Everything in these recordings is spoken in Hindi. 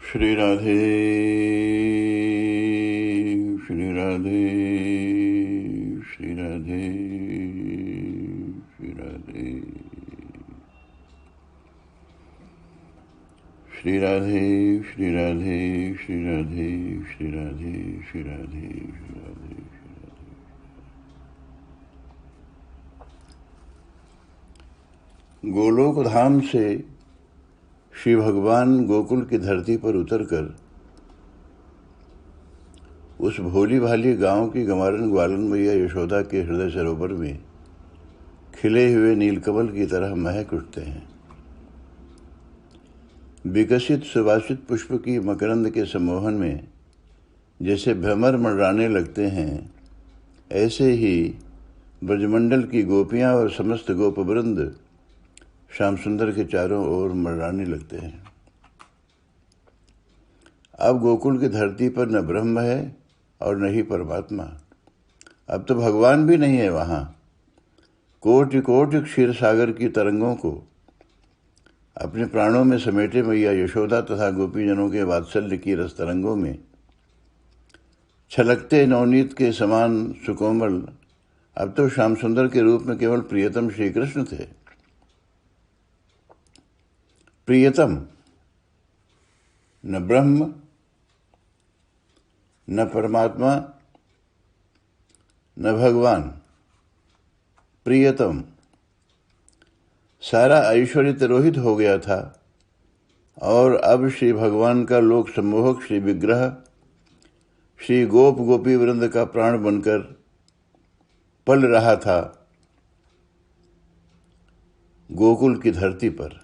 श्री राधे श्री राधे श्री राधे श्री राधे श्री राधे श्री राधे श्री राधे श्री राधे श्री राधे श्री राधे। गोलोक धाम से श्री भगवान गोकुल की धरती पर उतरकर उस भोली भाली गांव की गंवारन ग्वालन मैया यशोदा के हृदय सरोवर में खिले हुए नीलकमल की तरह महक उठते हैं। विकसित सुवासित पुष्प की मकरंद के सम्मोहन में जैसे भ्रमर मंडराने लगते हैं, ऐसे ही ब्रजमंडल की गोपियां और समस्त गोपवृंद श्याम सुंदर के चारों ओर मंडराने लगते हैं। अब गोकुल की धरती पर न ब्रह्म है और न ही परमात्मा, अब तो भगवान भी नहीं है वहाँ। कोटि कोटि क्षीर सागर की तरंगों को अपने प्राणों में समेटे मैया यशोदा तथा गोपीजनों के वात्सल्य की रस तरंगों में छलकते नवनीत के समान सुकोमल अब तो श्याम सुंदर के रूप में केवल प्रियतम श्री कृष्ण थे। प्रियतम, न ब्रह्म न परमात्मा न भगवान, प्रियतम। सारा ऐश्वर्य तिरोहित हो गया था और अब श्री भगवान का लोक सम्मोहक श्री विग्रह श्री गोप गोपी वृंद का प्राण बनकर पल रहा था गोकुल की धरती पर।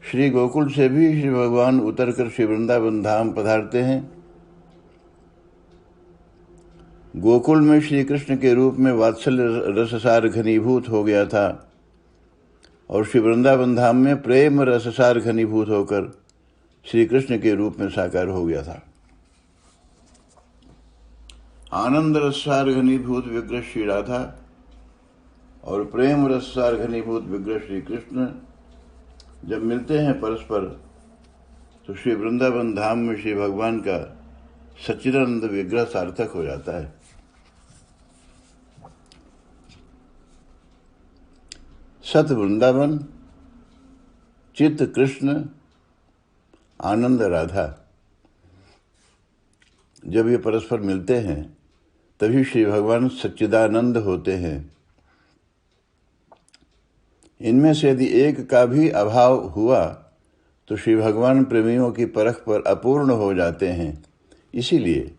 श्री गोकुल से भी श्री भगवान उतरकर श्री वृंदावन धाम पधारते हैं। गोकुल में श्री कृष्ण के रूप में वात्सल्य रससार घनीभूत हो गया था और श्री वृंदावन धाम में प्रेम रससार घनीभूत होकर श्री कृष्ण के रूप में साकार हो गया था। आनंद रससार घनीभूत विग्रह श्री राधा और प्रेम रससार घनीभूत विग्रह श्री कृष्ण जब मिलते हैं परस्पर, तो श्री वृंदावन धाम में श्री भगवान का सच्चिदानंद विग्रह सार्थक हो जाता है। सत वृंदावन, चित्त कृष्ण, आनंद राधा, जब ये परस्पर मिलते हैं तभी श्री भगवान सच्चिदानंद होते हैं। इनमें से यदि एक का भी अभाव हुआ तो श्री भगवान प्रेमियों की परख पर अपूर्ण हो जाते हैं। इसीलिए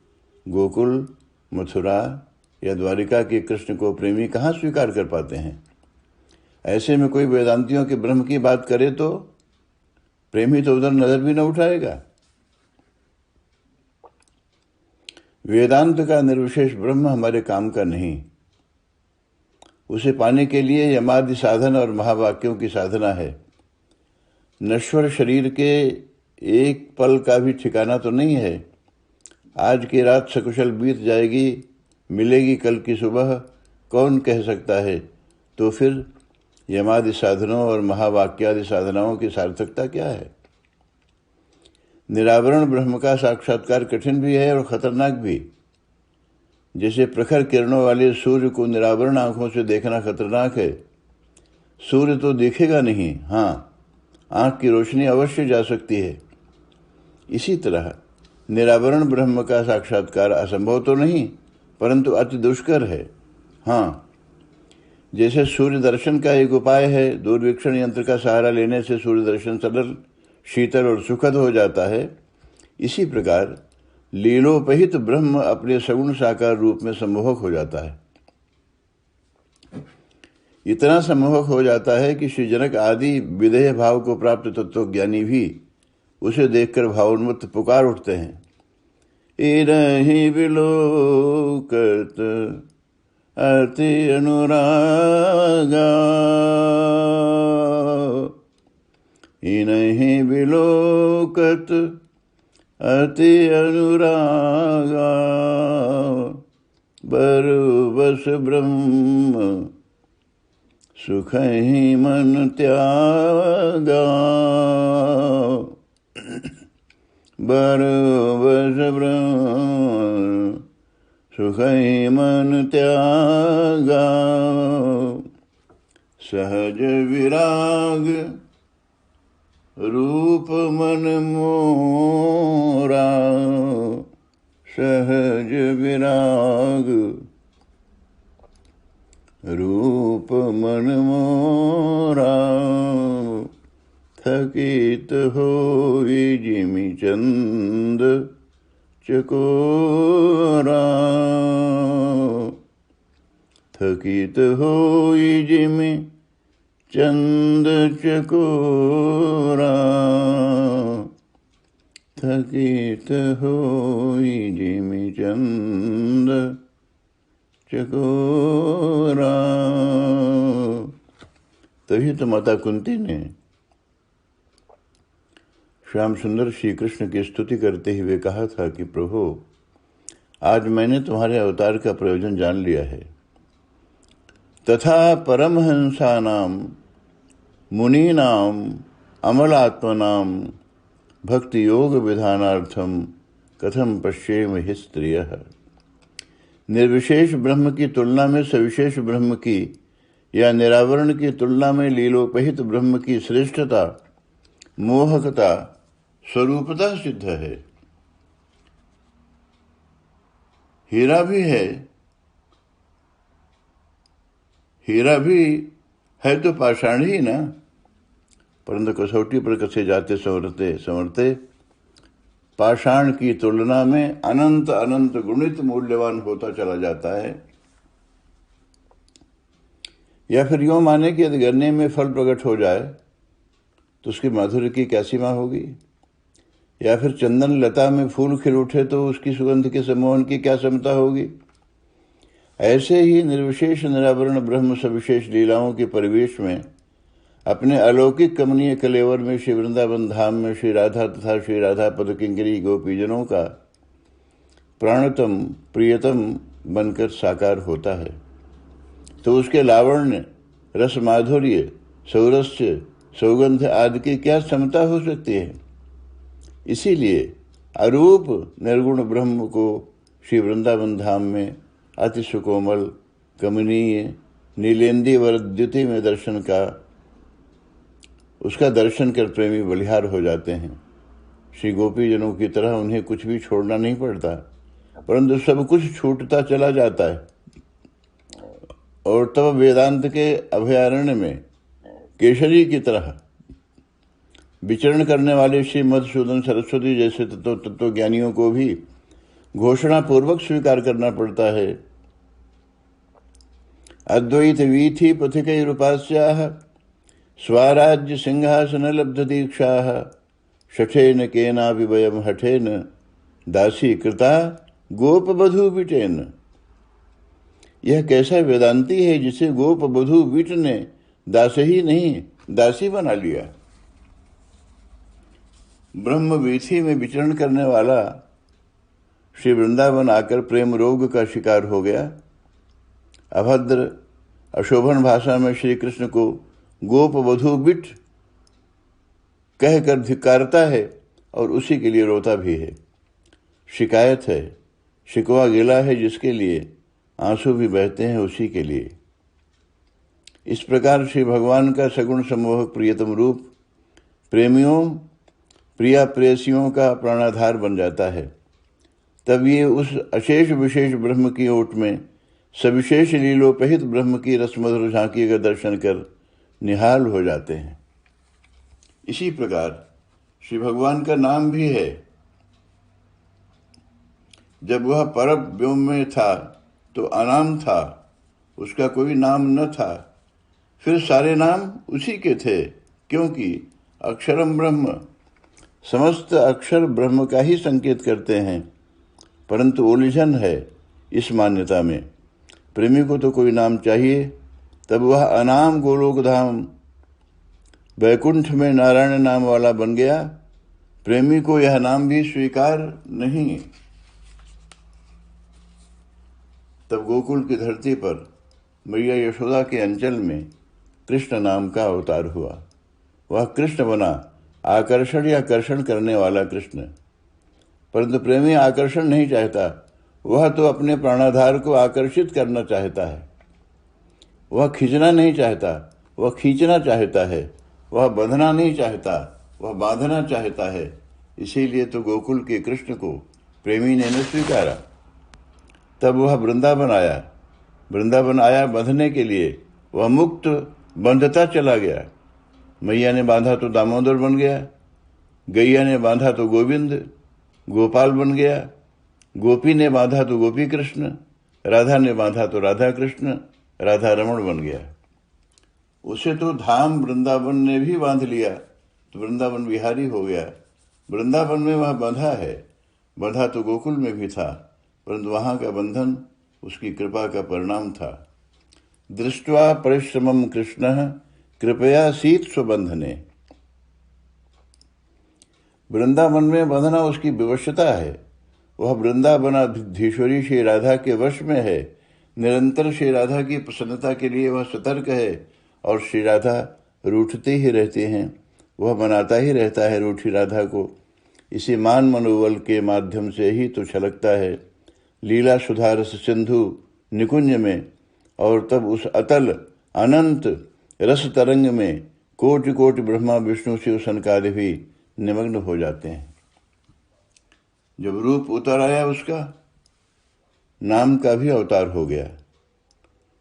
गोकुल, मथुरा या द्वारिका के कृष्ण को प्रेमी कहाँ स्वीकार कर पाते हैं। ऐसे में कोई वेदांतियों के ब्रह्म की बात करे तो प्रेमी तो उधर नजर भी न उठाएगा। वेदांत का निर्विशेष ब्रह्म हमारे काम का नहीं। उसे पाने के लिए यमादि साधन और महावाक्यों की साधना है। नश्वर शरीर के एक पल का भी ठिकाना तो नहीं है। आज की रात सकुशल बीत जाएगी, मिलेगी कल की सुबह, कौन कह सकता है। तो फिर यमादि साधनों और महावाक्यादि साधनाओं की सार्थकता क्या है। निरावरण ब्रह्म का साक्षात्कार कठिन भी है और खतरनाक भी। जैसे प्रखर किरणों वाले सूर्य को निरावरण आंखों से देखना खतरनाक है। सूर्य तो दिखेगा नहीं, हाँ, आंख की रोशनी अवश्य जा सकती है। इसी तरह निरावरण ब्रह्म का साक्षात्कार असंभव तो नहीं, परंतु अति दुष्कर है। हाँ, जैसे सूर्य दर्शन का एक उपाय है, दूरवीक्षण यंत्र का सहारा लेने से सूर्य दर्शन सरल, शीतल और सुखद हो जाता है, इसी प्रकार लीलोपहित ब्रह्म अपने सगुण साकार रूप में सम्मोहक हो जाता है। इतना सम्मोहक हो जाता है कि श्री जनक आदि विधेय भाव को प्राप्त तत्वज्ञानी भी उसे देखकर भावोन्मत्त पुकार उठते हैं। इरहि विलोकत अति अनुरागा, इनहि विलोकत अति अनुरागा, बरु बस ब्रह्म सुख ही मन त्यागा। बरबस सुखै मन त्यागा, सहज विराग रूप मन मोरा, सहज विराग रूप मन मोरा, थकित होई जिमि चंद चकोरा, थकित होई जिमि चंद चकोरा, थकित होई जिमि चंद चकोरा। तभी तो माता कुंती ने श्याम सुंदर श्री कृष्ण की स्तुति करते हुए कहा था कि प्रभु, आज मैंने तुम्हारे अवतार का प्रयोजन जान लिया है। तथा परमहंसानाम मुनीनाम अमलात्मनाम भक्ति योग विधानार्थम कथम पश्येम हि स्त्रियः। निर्विशेष ब्रह्म की तुलना में सविशेष ब्रह्म की या निरावरण की तुलना में लीलोपहित ब्रह्म की श्रेष्ठता, मोहकता, स्वरूपता सिद्ध है। हीरा भी है तो पाषाण ही ना, परंतु कसौटी पर कसे जाते संवरते संवरते पाषाण की तुलना में अनंत अनंत गुणित मूल्यवान होता चला जाता है। या फिर यूं माने कि यदि गन्ने में फल प्रकट हो जाए तो उसकी माधुर्य की क्या सीमा होगी, या फिर चंदन लता में फूल खिल उठे तो उसकी सुगंध के सम्मोहन की क्या क्षमता होगी। ऐसे ही निर्विशेष निरावरण ब्रह्म सविशेष लीलाओं के परिवेश में अपने अलौकिक कमनीय कलेवर में श्री वृंदावन धाम में श्री राधा तथा श्री राधा पद किंकरी गोपीजनों का प्राणतम प्रियतम बनकर साकार होता है, तो उसके लावण्य, रस माधुर्य, सौरस्य, सौगंध आदि की क्या क्षमता हो सकती है। इसीलिए अरूप निर्गुण ब्रह्म को श्री वृंदावन धाम में अति सुकोमल कमनीय नीलेंदी वरद्युति में उसका दर्शन कर प्रेमी बलिहार हो जाते हैं। श्री गोपीजनों की तरह उन्हें कुछ भी छोड़ना नहीं पड़ता, परंतु सब कुछ छूटता चला जाता है। और तब वेदांत के अभयारण्य में केशरी की तरह विचरण करने वाले श्री मधुसूदन सरस्वती जैसे तत्वज्ञानियों को भी घोषणा पूर्वक स्वीकार करना पड़ता है। अद्वैत वीथि पथिकैरुपास्याः स्वराज्य सिंहासन लब्ध दीक्षाः शठेन केनापि वयम हठेन दासी कृता गोप बधू बिटेन। यह कैसा वेदांती है जिसे गोप बधू बिट ने दास ही नहीं दासी बना लिया। ब्रह्म वीथि में विचरण करने वाला श्री वृंदावन आकर प्रेम रोग का शिकार हो गया। अभद्र अशोभन भाषा में श्री कृष्ण को गोप वधू बिट कहकर धिक्कारता है और उसी के लिए रोता भी है। शिकायत है, शिकवा गिला है, जिसके लिए आंसू भी बहते हैं उसी के लिए। इस प्रकार श्री भगवान का सगुण सम्मोहक प्रियतम रूप प्रेमियों प्रिया प्रेयसियों का प्राणाधार बन जाता है। तब ये उस अशेष विशेष ब्रह्म की ओट में सविशेष लीलोपहित ब्रह्म की रसमधुर झांकी का दर्शन कर निहाल हो जाते हैं। इसी प्रकार श्री भगवान का नाम भी है। जब वह परम व्योम में था तो अनाम था, उसका कोई नाम न था। फिर सारे नाम उसी के थे, क्योंकि अक्षरम ब्रह्म, समस्त अक्षर ब्रह्म का ही संकेत करते हैं। परंतु उलझन है इस मान्यता में। प्रेमी को तो कोई नाम चाहिए, तब वह अनाम गोलोक धाम वैकुंठ में नारायण नाम वाला बन गया। प्रेमी को यह नाम भी स्वीकार नहीं। तब गोकुल की धरती पर मैया यशोदा के अंचल में कृष्ण नाम का अवतार हुआ। वह कृष्ण बना, आकर्षण या कर्षण करने वाला कृष्ण। परंतु प्रेमी आकर्षण नहीं चाहता, वह तो अपने प्राणाधार को आकर्षित करना चाहता है। वह खींचना नहीं चाहता, वह खींचना चाहता है। वह बंधना नहीं चाहता, वह बांधना चाहता है। इसीलिए तो गोकुल के कृष्ण को प्रेमी ने न स्वीकारा। तब वह वृंदावन आया। वृंदावन आया बंधने के लिए, वह मुक्त बंधता चला गया। मैया ने बांधा तो दामोदर बन गया, गैया ने बांधा तो गोविंद गोपाल बन गया, गोपी ने बांधा तो गोपी कृष्ण, राधा ने बांधा तो राधा कृष्ण राधा रमण बन गया। उसे तो धाम वृंदावन ने भी बांध लिया तो वृंदावन विहारी हो गया। वृंदावन में वह बंधा है, बंधा तो गोकुल में भी था, परंतु वहां का बंधन उसकी कृपा का परिणाम था। दृष्ट्वा परिश्रमम कृष्ण कृपया सीत स्वबंधने। वृंदावन में बंधना उसकी विवशता है। वह वृंदावनाधीश्वरी श्री राधा के वश में है। निरंतर श्री राधा की प्रसन्नता के लिए वह सतर्क है और श्री राधा रूठते ही रहते हैं। वह मनाता ही रहता है रूठी राधा को। इसी मान मनोबल के माध्यम से ही तो छलकता है लीला सुधा रस सिंधु निकुंज में। और तब उस अतल अनंत रस तरंग में कोटि कोटि ब्रह्मा विष्णु शिव सनकादि भी निमग्न हो जाते हैं। जब रूप उतर आया उसका, नाम का भी अवतार हो गया,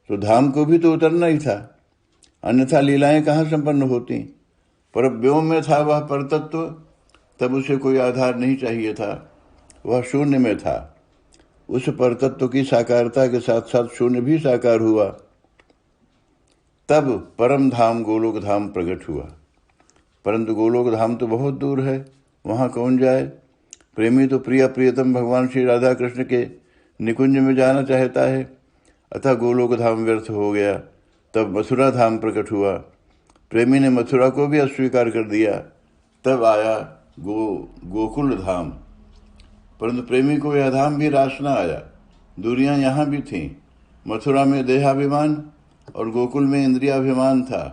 तो धाम को भी तो उतरना ही था, अन्यथा लीलाएं कहाँ संपन्न होती। पर व्योम में था वह परतत्व, तब उसे कोई आधार नहीं चाहिए था, वह शून्य में था। उस परतत्व की साकारता के साथ साथ शून्य भी साकार हुआ। तब परम धाम गोलोक धाम प्रकट हुआ। परंतु गोलोक धाम तो बहुत दूर है, वहाँ कौन जाए। प्रेमी तो प्रियतम भगवान श्री राधा कृष्ण के निकुंज में जाना चाहता है, अतः गोलोक धाम व्यर्थ हो गया। तब मथुरा धाम प्रकट हुआ। प्रेमी ने मथुरा को भी अस्वीकार कर दिया। तब आया गोकुल धाम। परंतु प्रेमी को यह धाम भी रास न आया। दूरियां यहाँ भी थीं। मथुरा में देहाभिमान और गोकुल में इंद्रियाभिमान था।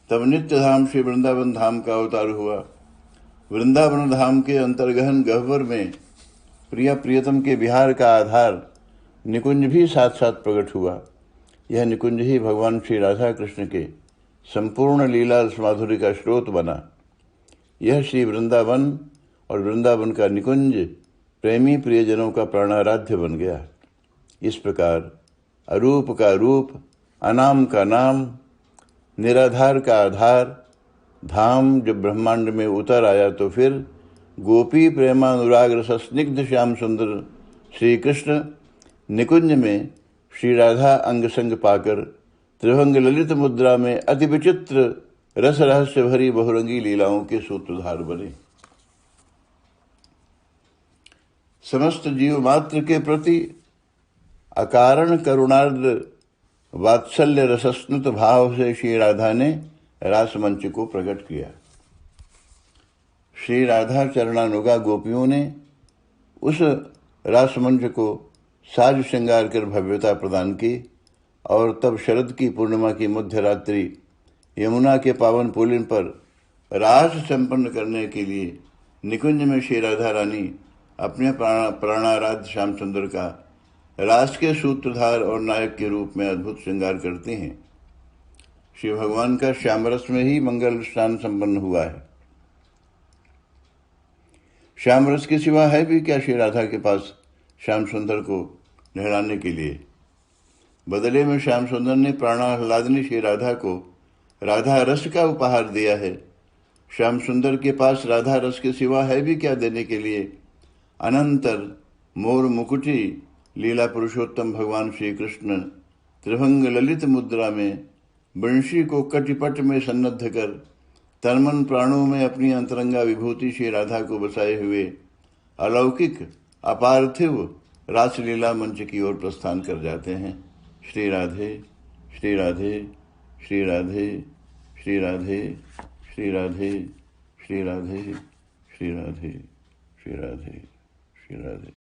तब नित्य धाम श्री वृंदावन धाम का अवतार हुआ। वृंदावन धाम के अंतर्गहन गह्वर में प्रियतम के विहार का आधार निकुंज भी साथ साथ प्रकट हुआ। यह निकुंज ही भगवान श्री राधा कृष्ण के संपूर्ण लीला माधुर्य का स्रोत बना। यह श्री वृंदावन और वृंदावन का निकुंज प्रेमी प्रियजनों का प्राणाराध्य बन गया। इस प्रकार अरूप का रूप, अनाम का नाम, निराधार का आधार धाम जब ब्रह्मांड में उतर आया तो फिर गोपी प्रेमानुराग रस स्निग्ध श्याम सुंदर श्री कृष्ण निकुंज में श्री राधा अंग संग पाकर त्रिभंग ललित मुद्रा में अति विचित्र रस रहस्य भरी बहुरंगी लीलाओं के सूत्रधार बने। समस्त जीव मात्र के प्रति अकारण करुणार्द्र वात्सल्य रसस्नुत भाव से श्री राधा ने रासमंच को प्रकट किया। श्री राधा चरणानुगा गोपियों ने उस रासमंच को साज श्रृंगार कर भव्यता प्रदान की। और तब शरद की पूर्णिमा की मध्य रात्रि यमुना के पावन पुलिन पर रास संपन्न करने के लिए निकुंज में श्री राधा रानी अपने प्राणाराध्य श्याम सुंदर का रास के सूत्रधार और नायक के रूप में अद्भुत श्रृंगार करते हैं। श्री भगवान का श्यामरस में ही मंगल स्नान संपन्न हुआ है। श्यामरस के सिवा है भी क्या श्री राधा के पास श्याम सुंदर को नहलाने के लिए। बदले में श्याम सुंदर ने प्राणाह्लादिनी श्री राधा को राधा रस का उपहार दिया है। श्याम सुंदर के पास राधा रस के सिवा है भी क्या देने के लिए। अनंतर मोर मुकुटी लीला पुरुषोत्तम भगवान श्री कृष्ण त्रिभंग ललित मुद्रा में वंशी को कटिपट में सन्नद्ध कर तनमन प्राणों में अपनी अंतरंगा विभूति श्री राधा को बसाए हुए अलौकिक अपार्थिव रासलीला मंच की ओर प्रस्थान कर जाते हैं। श्री राधे श्री राधे श्री राधे श्री राधे श्री राधे श्री राधे श्री राधे श्री राधे श्री राधे।